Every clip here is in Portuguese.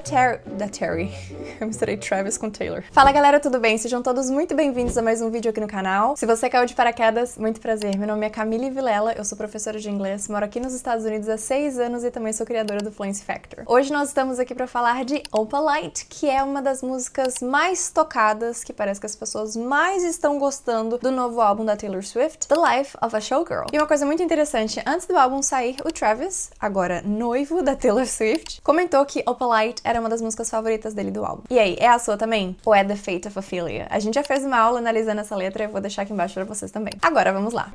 Da Terry. Eu misturei Travis com Taylor. Fala galera, tudo bem? Sejam todos muito bem-vindos a mais um vídeo aqui no canal. Se você caiu de paraquedas, muito prazer. Meu nome é Camille Vilela, eu sou professora de inglês, moro aqui nos Estados Unidos há 6 anos e também sou criadora do Fluency Factor. Hoje nós estamos aqui para falar de Opalite, que é uma das músicas mais tocadas, que parece que as pessoas mais estão gostando do novo álbum da Taylor Swift, The Life of a Showgirl. E uma coisa muito interessante, antes do álbum sair, o Travis, agora noivo da Taylor Swift, comentou que Opalite era uma das músicas favoritas dele do álbum. E aí, é a sua também? Ou é The Fate of Ophelia? A gente já fez uma aula analisando essa letra e eu vou deixar aqui embaixo pra vocês também. Agora, vamos lá.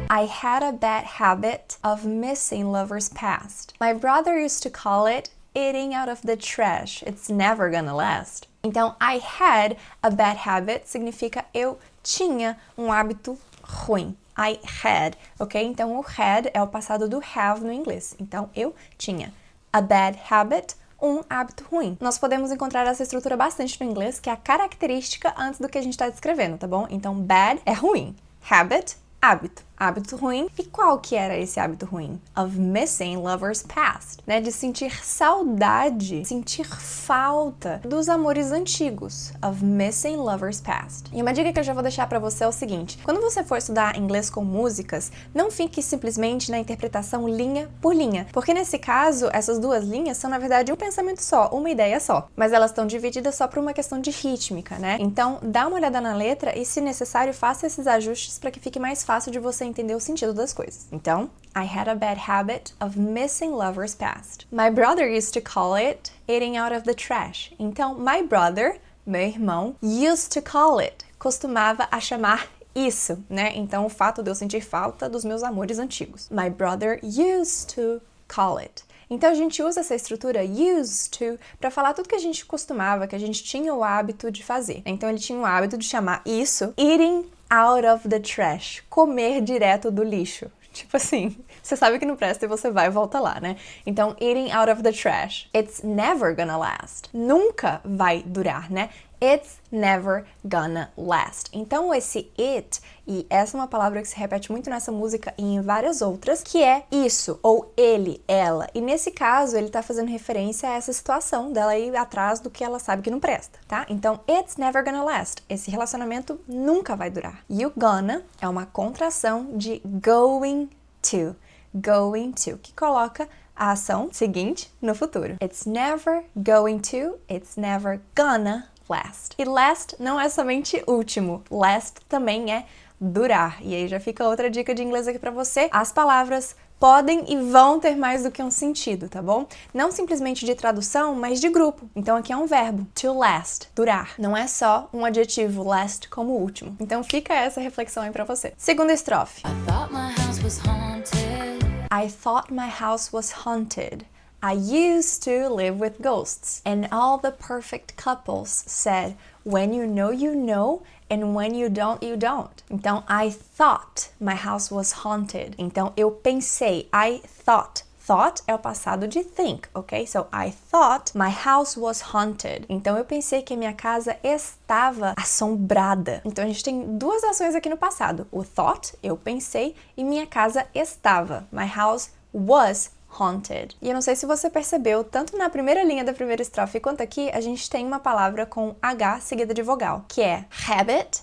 I had a bad habit of missing lovers past. My brother used to call it eating out of the trash. It's never gonna last. Então, I had a bad habit significa eu tinha um hábito ruim. I had, ok? Então, o had é o passado do have no inglês. Então, eu tinha. A bad habit, um hábito ruim. Nós podemos encontrar essa estrutura bastante no inglês, que é a característica antes do que a gente está descrevendo, tá bom? Então, bad é ruim. Habit, hábito. Hábito ruim. E qual que era esse hábito ruim? Of missing lovers past, né? De sentir saudade, sentir falta dos amores antigos. Of missing lovers past. E uma dica que eu já vou deixar pra você é o seguinte: quando você for estudar inglês com músicas, não fique simplesmente na interpretação linha por linha, porque nesse caso, essas duas linhas são na verdade um pensamento só, uma ideia só, mas elas estão divididas só por uma questão de rítmica, né? Então, dá uma olhada na letra e, se necessário, faça esses ajustes para que fique mais fácil de você entender o sentido das coisas. Então, I had a bad habit of missing lovers past. My brother used to call it eating out of the trash. Então, my brother, meu irmão, used to call it, costumava a chamar isso, né? Então, o fato de eu sentir falta dos meus amores antigos. My brother used to call it. Então, a gente usa essa estrutura used to para falar tudo que a gente costumava, que a gente tinha o hábito de fazer. Então, ele tinha o hábito de chamar isso eating out of the trash, comer direto do lixo. Tipo assim, você sabe que não presta e você vai e volta lá, né? Então, eating out of the trash. It's never gonna last. Nunca vai durar, né? It's never gonna last. Então, esse it, e essa é uma palavra que se repete muito nessa música e em várias outras, que é isso, ou ele, ela. E nesse caso, ele tá fazendo referência a essa situação dela ir atrás do que ela sabe que não presta, tá? Então, it's never gonna last. Esse relacionamento nunca vai durar. E o gonna é uma contração de going to. Going to, que coloca a ação seguinte no futuro. It's never going to, it's never gonna last. E last não é somente último, last também é durar. E aí já fica outra dica de inglês aqui pra você. As palavras podem e vão ter mais do que um sentido, tá bom? Não simplesmente de tradução, mas de grupo. Então aqui é um verbo, to last, durar. Não é só um adjetivo, last, como último. Então fica essa reflexão aí pra você. Segunda estrofe. I thought my house was haunted. I thought my house was haunted. I used to live with ghosts, and all the perfect couples said, when you know, and when you don't, you don't. Então, I thought my house was haunted. Então, eu pensei, I thought. Thought é o passado de think, ok? So, I thought my house was haunted. Então, eu pensei que a minha casa estava assombrada. Então, a gente tem duas ações aqui no passado. O thought, eu pensei, e minha casa estava. My house was haunted. E eu não sei se você percebeu, tanto na primeira linha da primeira estrofe quanto aqui, a gente tem uma palavra com H seguida de vogal, que é habit,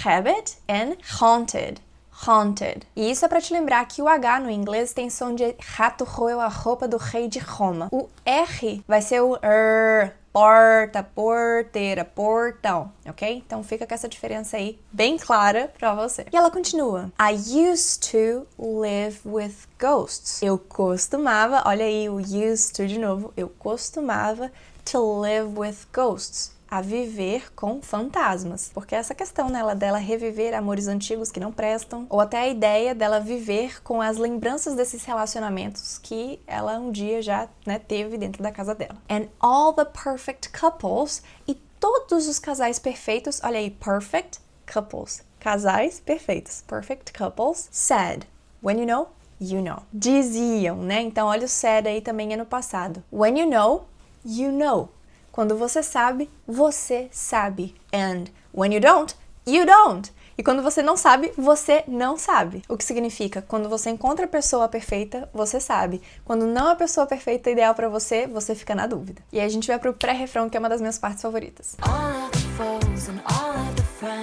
habit, and haunted. Haunted. E isso é para te lembrar que o H no inglês tem som de rato roeu a roupa do rei de Roma. O R vai ser o porta, porteira, portão, ok? Então fica com essa diferença aí bem clara pra você. E ela continua. I used to live with ghosts. Eu costumava, olha aí o used to de novo, eu costumava to live with ghosts. A viver com fantasmas. Porque essa questão, né, dela reviver amores antigos que não prestam, ou até a ideia dela viver com as lembranças desses relacionamentos que ela um dia já, né, teve dentro da casa dela. And all the perfect couples, e todos os casais perfeitos, olha aí, perfect couples, casais perfeitos, perfect couples, said, when you know, you know. Diziam, né? Então olha o said aí também é no passado. When you know, you know. Quando você sabe, você sabe. And when you don't, you don't. E quando você não sabe, você não sabe. O que significa, quando você encontra a pessoa perfeita, você sabe. Quando não é a pessoa perfeita ideal pra você, você fica na dúvida. E aí a gente vai pro pré-refrão, que é uma das minhas partes favoritas.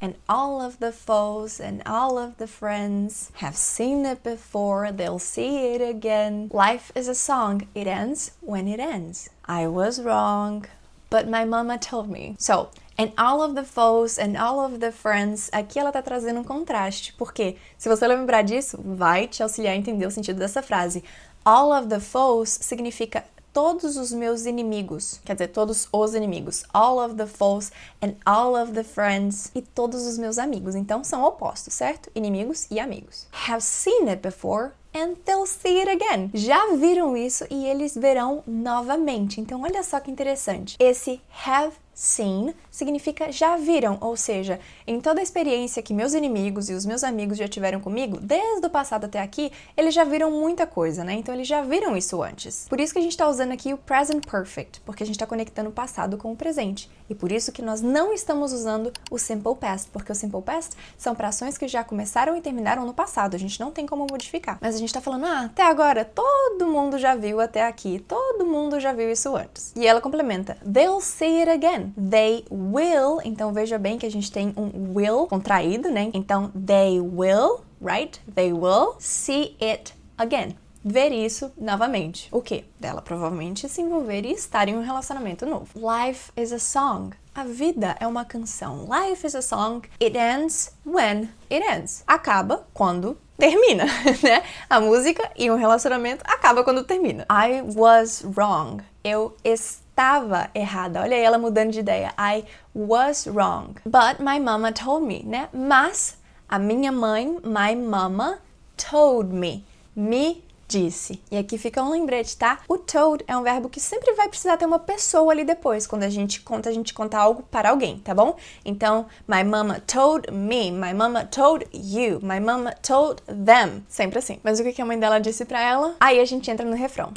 And all of the foes and all of the friends have seen it before, they'll see it again. Life is a song, it ends when it ends. I was wrong, but my mama told me. So, and all of the foes and all of the friends, aqui ela tá trazendo um contraste, porque se você lembrar disso, vai te auxiliar a entender o sentido dessa frase. All of the foes significa todos os meus inimigos, quer dizer, todos os inimigos. All of the foes and all of the friends, e todos os meus amigos. Então, são opostos, certo? Inimigos e amigos. Have seen it before and they'll see it again. Já viram isso e eles verão novamente. Então, olha só que interessante. Esse have seen significa já viram, ou seja, em toda a experiência que meus inimigos e os meus amigos já tiveram comigo, desde o passado até aqui, eles já viram muita coisa, né? Então eles já viram isso antes. Por isso que a gente está usando aqui o present perfect, porque a gente está conectando o passado com o presente. E por isso que nós não estamos usando o simple past, porque o simple past são para ações que já começaram e terminaram no passado, a gente não tem como modificar. Mas a gente está falando, até agora todo mundo já viu até aqui, todo mundo já viu isso antes. E ela complementa, they'll see it again. They will, então veja bem que a gente tem um will contraído, né? Então, they will, right? They will see it again. Ver isso novamente. O quê? Dela provavelmente se envolver e estar em um relacionamento novo. Life is a song. A vida é uma canção. Life is a song. It ends when it ends. Acaba quando termina, né? A música e um relacionamento acaba quando termina. I was wrong. Eu estava errada. Olha aí ela mudando de ideia. I was wrong. But my mama told me, né? Mas a minha mãe, my mama, told me. Me disse. E aqui fica um lembrete, tá? O told é um verbo que sempre vai precisar ter uma pessoa ali depois, quando a gente conta algo para alguém, tá bom? Então, my mama told me, my mama told you, my mama told them. Sempre assim. Mas o que a mãe dela disse pra ela? Aí a gente entra no refrão.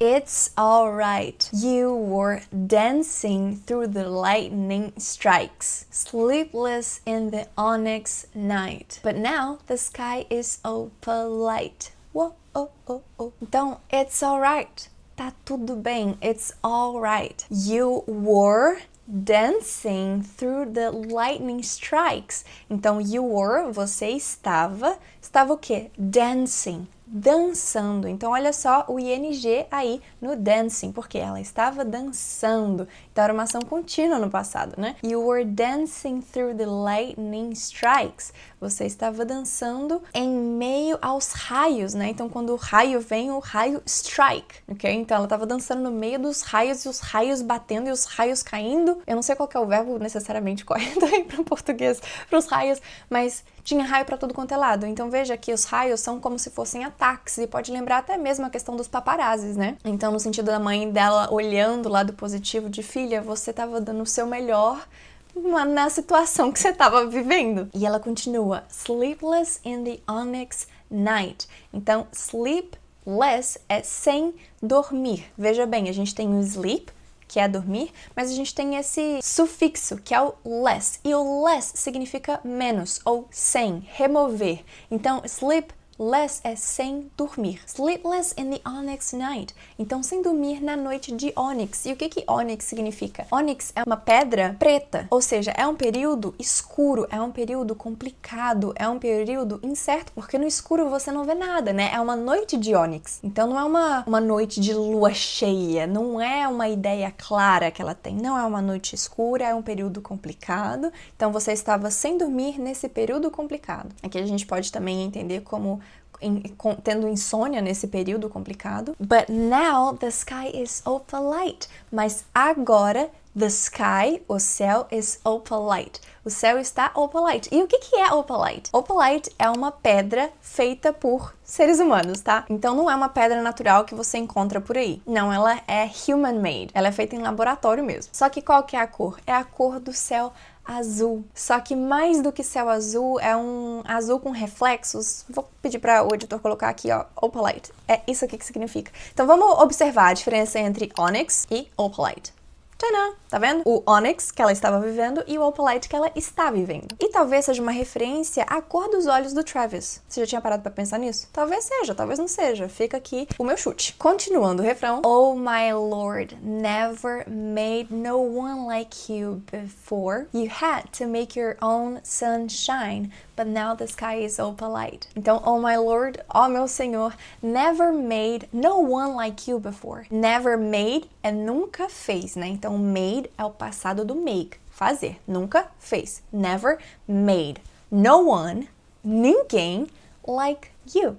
It's alright. You were dancing through the lightning strikes, sleepless in the onyx night. But now the sky is opalite. Whoa, oh, oh, oh. Então, it's alright. Tá tudo bem. It's alright. You were dancing through the lightning strikes. Então, you were, você estava o quê? Dancing. Dançando. Então, olha só o ing aí no dancing, porque ela estava dançando. Então, era uma ação contínua no passado, né? You were dancing through the lightning strikes. Você estava dançando em meio aos raios, né? Então, quando o raio vem, o raio strike, ok? Então, ela estava dançando no meio dos raios e os raios batendo e os raios caindo. Eu não sei qual que é o verbo necessariamente correto aí para o português, para os raios, mas tinha raio para tudo quanto é lado. Então, veja que os raios são como se fossem ataques e pode lembrar até mesmo a questão dos paparazzis, né? Então, no sentido da mãe dela olhando o lado positivo de filha, você estava dando o seu melhor na situação que você estava vivendo. E ela continua, sleepless in the onyx night. Então, sleepless é sem dormir. Veja bem, a gente tem o sleep, que é dormir, mas a gente tem esse sufixo, que é o less. E o less significa menos ou sem, remover. Então, sleepless é sem dormir. Sleepless in the onyx night. Então, sem dormir na noite de ônix. E o que ônix significa? Ônix é uma pedra preta, ou seja, é um período escuro, é um período complicado, é um período incerto, porque no escuro você não vê nada, né? É uma noite de ônix. Então, não é uma noite de lua cheia, não é uma ideia clara que ela tem. Não é uma noite escura, é um período complicado. Então, você estava sem dormir nesse período complicado. Aqui a gente pode também entender como tendo insônia nesse período complicado. But now the sky is opalite. Mas agora the sky, o céu, is opalite. O céu está opalite. E o que é opalite? Opalite é uma pedra feita por seres humanos, tá? Então não é uma pedra natural que você encontra por aí. Não, ela é human-made. Ela é feita em laboratório mesmo. Só que qual que é a cor? É a cor do céu azul. Só que mais do que céu azul, é um azul com reflexos. Vou pedir para o editor colocar aqui, ó, opalite. É isso aqui que significa. Então vamos observar a diferença entre onyx e opalite. Tcharam! Tá vendo? O onyx, que ela estava vivendo, e o opalite, que ela está vivendo. E talvez seja uma referência à cor dos olhos do Travis. Você já tinha parado pra pensar nisso? Talvez seja, talvez não seja. Fica aqui o meu chute. Continuando o refrão. Oh my Lord, never made no one like you before. You had to make your own sunshine, but now the sky is opalite. Então, oh my Lord, ó meu Senhor, never made no one like you before. Never made é nunca fez, né? Então, made é o passado do make, fazer. Nunca fez. Never made no one, ninguém, like you,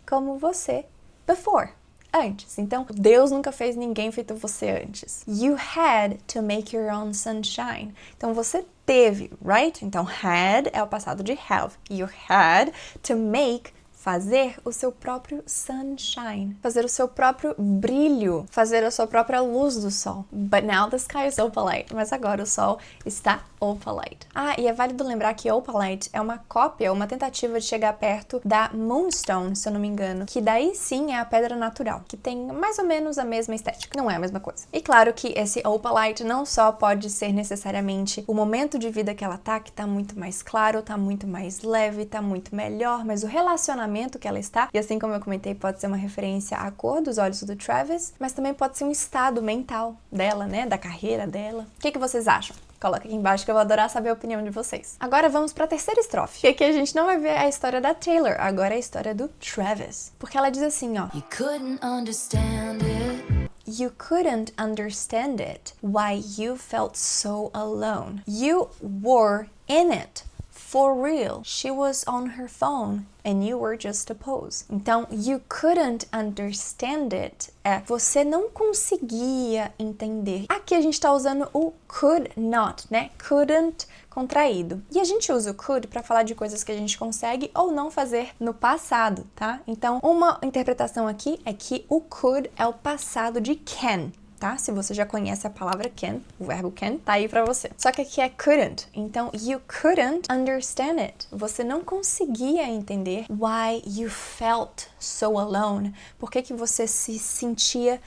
como você, before, antes. Então, Deus nunca fez ninguém feito você antes. You had to make your own sunshine. Então, você teve, right? Então, had é o passado de have. You had to make, fazer o seu próprio sunshine, fazer o seu próprio brilho, fazer a sua própria luz do sol. But now the sky is opalite. Mas agora o sol está opalite. Ah, e é válido lembrar que opalite é uma cópia, uma tentativa de chegar perto da moonstone, se eu não me engano, que daí sim é a pedra natural, que tem mais ou menos a mesma estética. Não é a mesma coisa. E claro que esse opalite não só pode ser necessariamente o momento de vida que ela tá, que tá muito mais claro, tá muito mais leve, tá muito melhor, mas o relacionamento que ela está, e assim como eu comentei, pode ser uma referência à cor dos olhos do Travis, mas também pode ser um estado mental dela, né, da carreira dela. O que vocês acham? Coloca aqui embaixo que eu vou adorar saber a opinião de vocês. Agora vamos para a terceira estrofe. E aqui a gente não vai ver a história da Taylor, agora é a história do Travis. Porque ela diz assim, ó. You couldn't understand it. You couldn't understand it. Why you felt so alone. You were in it. For real, she was on her phone and you were just a pose. Então, you couldn't understand it você não conseguia entender. Aqui a gente tá usando o could not, né? Couldn't contraído. E a gente usa o could para falar de coisas que a gente consegue ou não fazer no passado, tá? Então, uma interpretação aqui é que o could é o passado de can. Tá? Se você já conhece a palavra can, o verbo can, tá aí pra você. Só que aqui é couldn't. Então, you couldn't understand it. Você não conseguia entender why you felt so alone. Por que você se sentia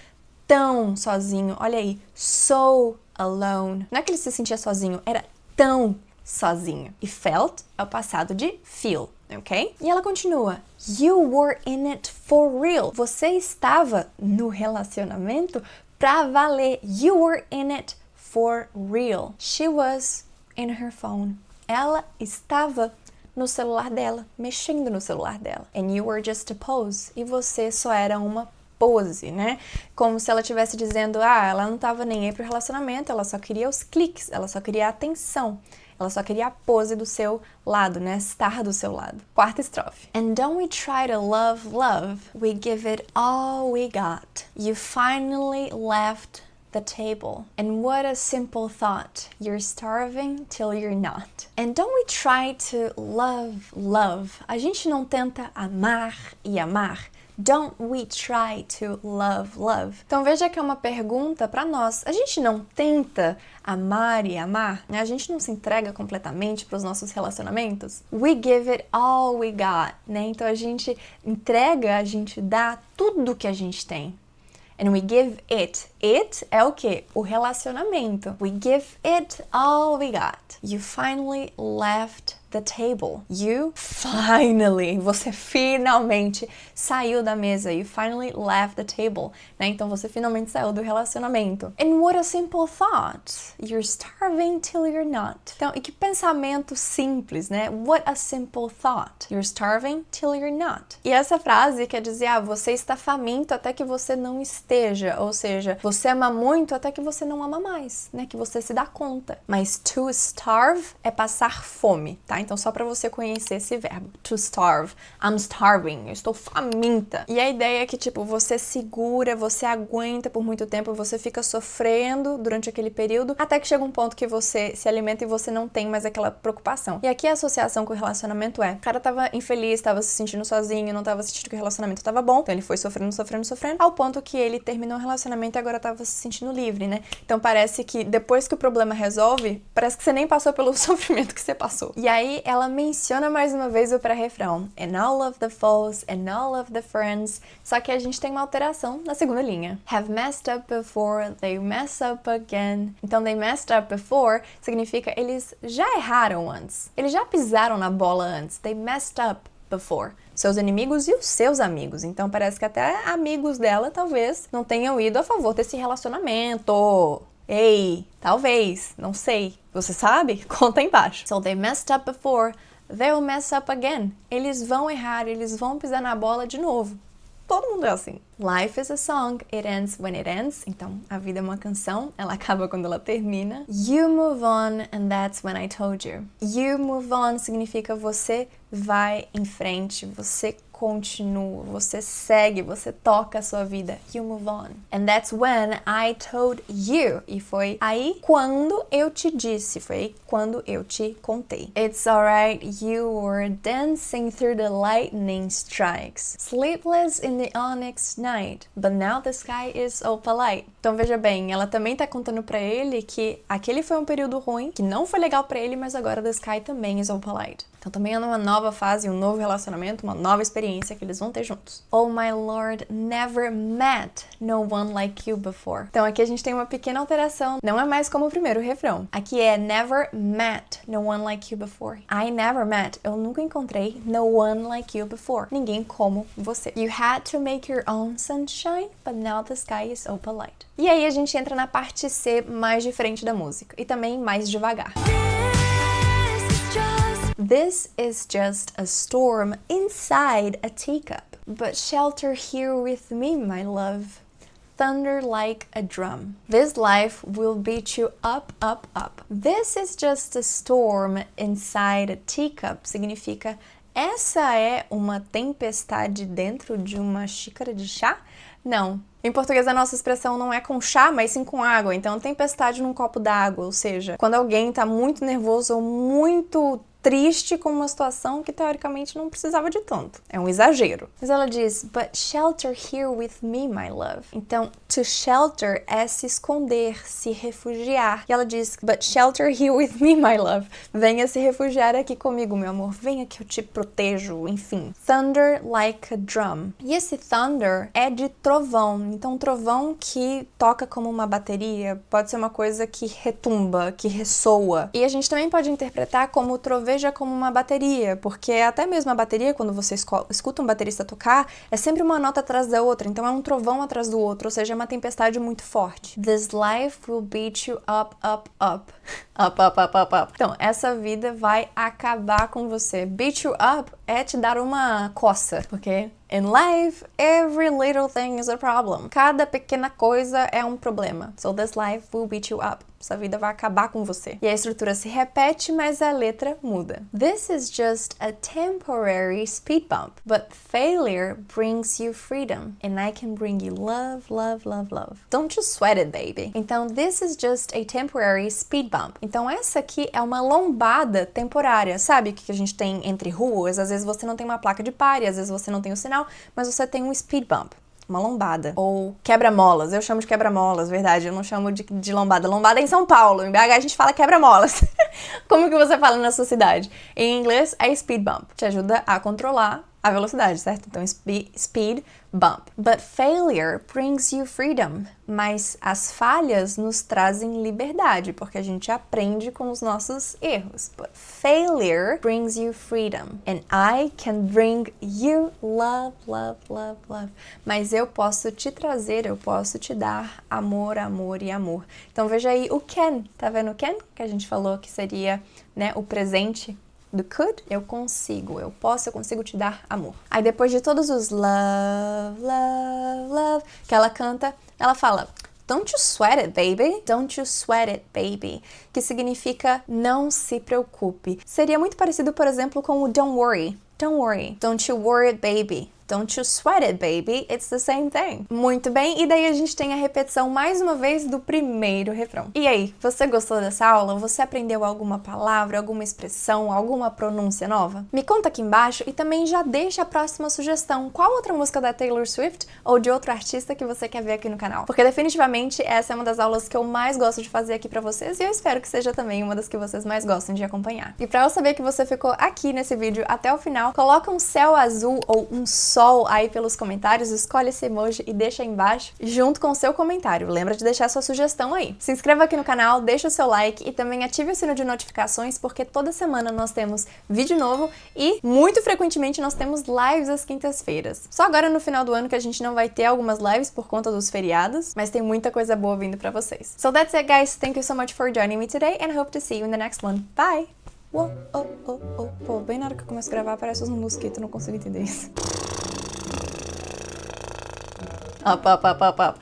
tão sozinho? Olha aí, so alone. Não é que ele se sentia sozinho, era tão sozinho. E felt é o passado de feel, ok? E ela continua. You were in it for real. Você estava no relacionamento pra valer. You were in it for real. She was in her phone. Ela estava no celular dela, mexendo no celular dela. And you were just a pose. E você só era uma pose, né? Como se ela estivesse dizendo, ela não estava nem aí pro relacionamento, ela só queria os cliques, ela só queria a atenção. Ela só queria a pose do seu lado, né? Estar do seu lado. Quarta estrofe. And don't we try to love, love. We give it all we got. You finally left the table. And what a simple thought. You're starving till you're not. And don't we try to love, love. A gente não tenta amar e amar. Don't we try to love, love? Então veja que é uma pergunta para nós. A gente não tenta amar e amar? Né? A gente não se entrega completamente para os nossos relacionamentos? We give it all we got, né? Então a gente entrega, a gente dá tudo que a gente tem. And we give it. It é o quê? O relacionamento. We give it all we got. You finally left the table. You finally, você finalmente saiu da mesa. You finally left the table. Né? Então você finalmente saiu do relacionamento. And what a simple thought. You're starving till you're not. Então, e que pensamento simples, né? What a simple thought. You're starving till you're not. E essa frase quer dizer, você está faminto até que você não esteja. Ou seja, você ama muito até que você não ama mais, né? Que você se dá conta. Mas to starve é passar fome, tá? Então, só pra você conhecer esse verbo. To starve. I'm starving. Eu estou faminta. E a ideia é que, tipo, você segura, você aguenta por muito tempo, você fica sofrendo durante aquele período, até que chega um ponto que você se alimenta e você não tem mais aquela preocupação. E aqui a associação com o relacionamento é, o cara tava infeliz, tava se sentindo sozinho, não tava sentindo que o relacionamento tava bom, então ele foi sofrendo, ao ponto que ele terminou o relacionamento e agora tava se sentindo livre, né? Então parece que depois que o problema resolve, parece que você nem passou pelo sofrimento que você passou. E aí Aí ela menciona mais uma vez o pré-refrão. And all of the foes, and all of the friends. Só que a gente tem uma alteração na segunda linha. Have messed up before, they mess up again. Então, they messed up before significa eles já erraram antes. Eles já pisaram na bola antes. They messed up before. Seus inimigos e os seus amigos. Então parece que até amigos dela talvez não tenham ido a favor desse relacionamento. Ei, talvez, não sei. Você sabe? Conta aí embaixo. So they messed up before, they'll mess up again. Eles vão errar, eles vão pisar na bola de novo. Todo mundo é assim. Life is a song, it ends when it ends. Então, a vida é uma canção, ela acaba quando ela termina. You move on, and that's when I told you. You move on significa você vai em frente, você continua, você segue, você toca a sua vida. You move on. And that's when I told you. E foi aí quando eu te disse, foi aí quando eu te contei. It's alright, you were dancing through the lightning strikes, sleepless in the onyx night, but now the sky is opalite. Então veja bem, ela também tá contando pra ele que aquele foi um período ruim, que não foi legal pra ele, mas agora the sky também is opalite. Então também é uma nova fase, um novo relacionamento, uma nova experiência que eles vão ter juntos. Oh my lord, never met no one like you before. Então aqui a gente tem uma pequena alteração. Não é mais como o primeiro refrão. Aqui é never met no one like you before. I never met. Eu nunca encontrei no one like you before. Ninguém como você. You had to make your own sunshine, but now the sky is opalite. E aí a gente entra na parte C mais de frente da música. E também mais devagar. This is just a storm inside a teacup, but shelter here with me, my love. Thunder like a drum. This life will beat you up, up, up. This is just a storm inside a teacup significa essa é uma tempestade dentro de uma xícara de chá? Não. Em português, a nossa expressão não é com chá, mas sim com água. Então, tempestade num copo d'água, ou seja, quando alguém tá muito nervoso ou muito triste com uma situação que teoricamente não precisava de tanto. É um exagero. Mas ela diz, but shelter here with me, my love. Então, to shelter é se esconder, se refugiar. E ela diz, but shelter here with me, my love. Venha se refugiar aqui comigo, meu amor. Venha que eu te protejo, enfim. Thunder like a drum. E esse thunder é de trovão. Então, trovão que toca como uma bateria pode ser uma coisa que retumba, que ressoa. E a gente também pode interpretar como troveja como uma bateria, porque até mesmo a bateria, quando você escuta um baterista tocar, é sempre uma nota atrás da outra, então é um trovão atrás do outro, ou seja, é uma tempestade muito forte. This life will beat you up, up, up. Up, up, up, up, up. Então, essa vida vai acabar com você. Beat you up é te dar uma coça, porque in life, every little thing is a problem. Cada pequena coisa é um problema. So this life will beat you up. Essa vida vai acabar com você. E a estrutura se repete, mas a letra muda. This is just a temporary speed bump, but failure brings you freedom, and I can bring you love, love, love, love. Don't you sweat it, baby. Então, this is just a temporary speed bump. Então, essa aqui é uma lombada temporária. Sabe o que a gente tem entre ruas? Às vezes você não tem uma placa de pare, às vezes você não tem o sinal, mas você tem um speed bump. Uma lombada. Ou quebra-molas. Eu chamo de quebra-molas, verdade. Eu não chamo de lombada. Lombada é em São Paulo. Em BH a gente fala quebra-molas. Como que você fala na sua cidade? Em inglês é speed bump. Te ajuda a controlar a velocidade, certo? Então, speed bump. But failure brings you freedom. Mas as falhas nos trazem liberdade, porque a gente aprende com os nossos erros. But failure brings you freedom. And I can bring you love, love, love, love. Mas eu posso te trazer, eu posso te dar amor, amor e amor. Então, veja aí o can. Tá vendo o can? Que a gente falou que seria, né, o presente do could, eu consigo, eu posso, eu consigo te dar amor. Aí depois de todos os love, love, love que ela canta, ela fala don't you sweat it, baby. Don't you sweat it, baby. Que significa não se preocupe. Seria muito parecido, por exemplo, com o don't worry. Don't worry. Don't you worry it, baby. Don't you sweat it, baby. It's the same thing. Muito bem, e daí a gente tem a repetição mais uma vez do primeiro refrão. E aí, você gostou dessa aula? Você aprendeu alguma palavra, alguma expressão, alguma pronúncia nova? Me conta aqui embaixo e também já deixa a próxima sugestão. Qual outra música da Taylor Swift ou de outro artista que você quer ver aqui no canal? Porque definitivamente essa é uma das aulas que eu mais gosto de fazer aqui pra vocês e eu espero que seja também uma das que vocês mais gostam de acompanhar. E pra eu saber que você ficou aqui nesse vídeo até o final, coloca um céu azul ou um sol aí pelos comentários, escolhe esse emoji e deixa aí embaixo junto com o seu comentário. Lembra de deixar sua sugestão aí. Se inscreva aqui no canal, deixa o seu like e também ative o sino de notificações porque toda semana nós temos vídeo novo e muito frequentemente nós temos lives às quintas-feiras. Só agora no final do ano que a gente não vai ter algumas lives por conta dos feriados, mas tem muita coisa boa vindo pra vocês. So that's it, guys. Thank you so much for joining me today and hope to see you in the next one. Bye! Uou, oh, oh, oh. Pô, bem na hora que eu começo a gravar aparece uns mosquitos, não consigo entender isso. Up, up, up, up, up.